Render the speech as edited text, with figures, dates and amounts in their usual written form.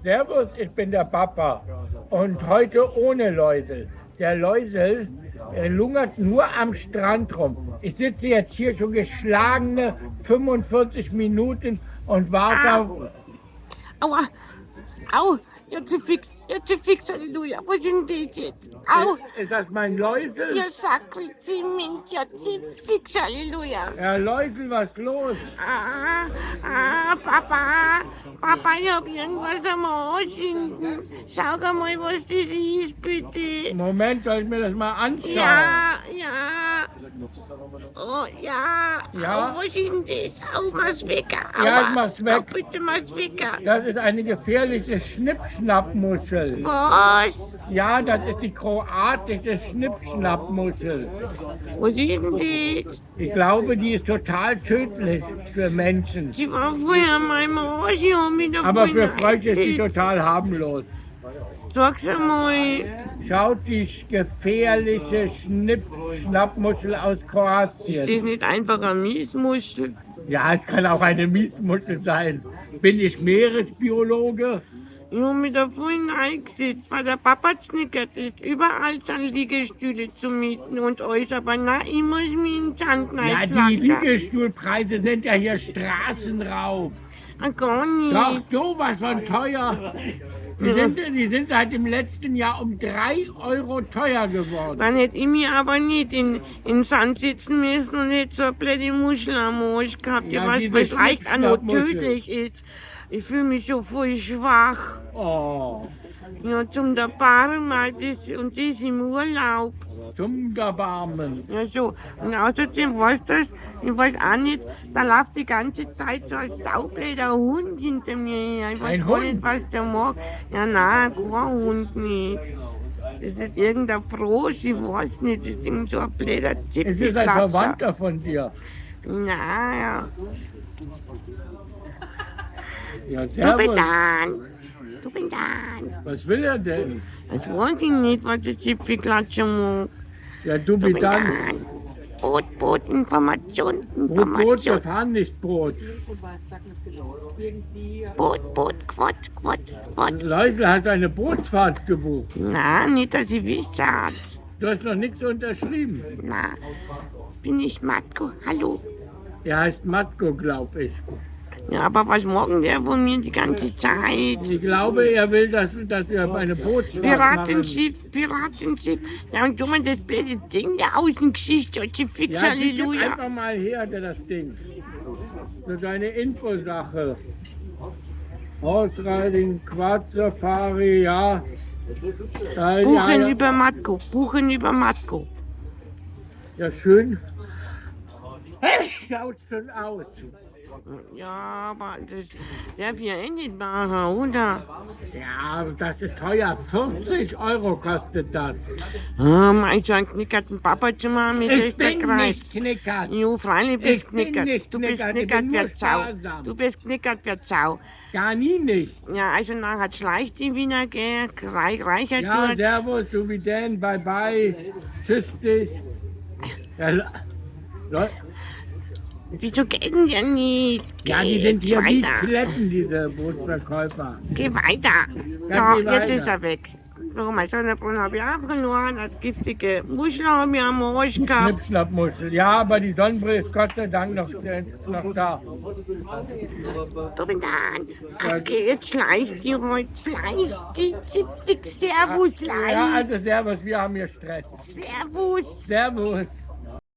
Servus, ich bin der Papa und heute ohne Läusel. Der Läusel lungert nur am Strand rum. Ich sitze jetzt hier schon geschlagene 45 Minuten und warte auf... Aua, au, jetzt fix, Halleluja, wo sind die jetzt? Au, Ist das mein Läusel? ja, Sakrament, jetzt fix, Halleluja. Ja, Läusel, was ist los? Papa, ich hab irgendwas am Arsch hinten. Schau mal, was das ist, bitte. Moment, soll ich mir das mal anschauen? Ja. Ja? Oh, was ist denn das? Au, mach's weg. Ja, ich mach's weg. Oh, bitte, mach's weg. Das ist eine gefährliche Schnippschnappmuschel. Was? Ja, das ist die kroatische Schnippschnappmuschel. Was ist denn das? Ich glaube, die ist total tödlich für Menschen. Sie war vorher an meinem Arsch, ich hab mich da Aber vorhin für Frösche ist die eingesetzt. total harmlos. Sag's einmal. Schaut die gefährliche Schnappmuschel aus Ist Kroatien. das nicht einfach eine Miesmuschel? Ja, es kann auch eine Miesmuschel sein. Bin ich Meeresbiologe? Ich hab mich da vorhin eingesetzt, weil der Papa znickert ist. Überall sind Liegestühle zu mieten und euch, aber na, ich muss mich in den Sand Ja, die reinflackern. Liegestuhlpreise sind ja hier Straßenraub. Gar nicht. Doch, sowas von teuer. Die sind seit dem letzten Jahr um 3 Euro teuer geworden. Dann hätte ich mich aber nicht in den Sand sitzen müssen und hätte so eine blöde Muschel am Arsch gehabt, Ja, was diese vielleicht auch noch Schnippschnappmuschel. tödlich ist. Ich fühle mich so voll schwach. Oh, Ja, zum der Barmer und das im Urlaub. zum Erbarmen. Ja, so. Und außerdem, weißt du, ich weiß auch nicht, da läuft die ganze Zeit so ein saublöder Hund hinter mir her. Ich weiß Ein gar Hund? nicht, was der mag. Ja, nein, kein Hund nicht. Das ist irgendein Frosch, ich weiß nicht, das ist irgend so ein blöder Es ist ein Zipfelklatscher. Verwandter von dir. Naja, Ja, du bist servus. dann. Du bist dann. Was will er denn? Das weiß ich nicht, was der Zipfelklatscher mag. Ja, du Du bist bist dann. dann. Brot, Information, Brot, wir fahren nicht Brot. Quatsch. Läusel hat eine Bootsfahrt gebucht. Na, nicht, dass ich wüsste. Du hast noch nichts unterschrieben. Na, bin ich Matko? Hallo? Er heißt Matko, glaub ich. Ja, aber was morgen der von mir die ganze Zeit? Ich glaube, er will, dass wir eine Bootsfahrt machen. Piratenschiff. Ja, und du mal das blöde Ding da aus dem Gesicht, solche Fix, Ja, gib Halleluja. einfach mal her, das Ding. Das ist eine Infosache. Horse-Riding, Quad-Safari, ja. Buchen über Matko. Ja, schön. Schaut schon aus. Ja, aber das darf ja eh nicht machen, oder? Ja, das ist teuer. 40 Euro kostet das. Mein so einen knickerten Papa zu machen mit Ich der bin Kreuz. nicht knickert. Jo, freilich bist Ich bin knickert. nicht Du bist knickert, ich knickert bin nur wie Sau. sparsam. Du bist knickert wie Sau. Gar nie nicht. Ja, also nachher schleicht die Wiener, gell, reicher Ja, dort. servus, du wie denn, bye bye. Tschüss dich. Ja, Wieso geht denn der nicht? ja, die Geh sind hier wie weiter. Kletten, diese Bootsverkäufer. Geh weiter. Ja, So, geh jetzt weiter. ist er weg. Nochmal, Sonnenbrunn habe ich auch verloren, als giftige Muschel habe ich am Arsch gehabt. Schnippschnappmuschel. Ja, aber die Sonnenbrille ist Gott sei Dank noch da. Du bist da. Okay, jetzt schleicht die heute. Schleicht die fix. Servus, Ja, Leid. also servus, wir haben hier Stress. Servus. Servus.